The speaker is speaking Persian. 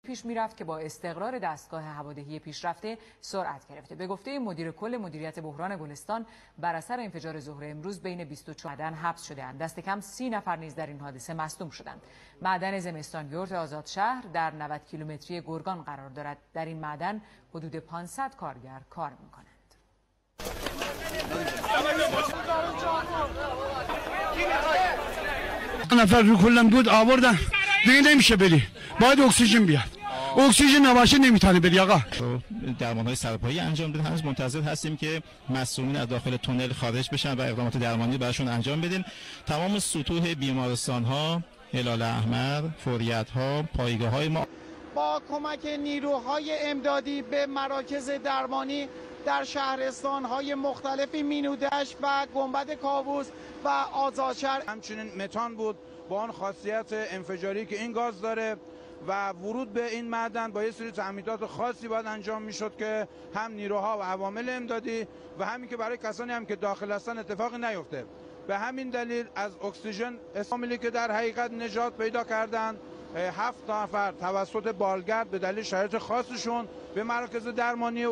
پیش میرفت که با استقرار دستگاه هوادهی پیشرفته سرعت گرفته. به گفته مدیر کل مدیریت بحران گلستان، بر اثر انفجار ظهر امروز بین 24 معدن حبس شده‌اند. دست کم 30 نفر نیز در این حادثه مصدوم شدند. معدن زمستان یورت آزاد شهر در 90 کیلومتری گرگان قرار دارد. در این معدن حدود 500 کارگر کار می‌کنند. نفر رو کلم بود آوردن دیگه نمیشه بری، باید اکسیژن بیاد. اکسیژن نباشه نمیتونه بری آقا. درمان‌های سرپایی انجام دادیم. هنوز منتظر هستیم که مسئولین از داخل تونل خارج بشن و اقدامات درمانی براشون انجام بدیم. تمام سطوح بیمارستان‌ها، هلال احمر، فوریت‌ها، پایگاه‌های ما با کمک نیروهای امدادی به مراکز درمانی در شهرستان‌های مختلفی مینودشت و گنبد کاووس و آزادشهر. همچنین متان بود با آن خاصیت انفجاری که این گاز داره و ورود به این معدن با یه سری تعمیدات خاصی باید انجام میشد که هم نیروها و عوامل امدادی و همین که برای کسانی هم که داخل هستن اتفاقی نیفته. به همین دلیل از اکسیژن عاملی که در حقیقت نجات پیدا کردن 7 نفر توسط بالگرد به دلیل شرایط خاصشون به مراکز درمانی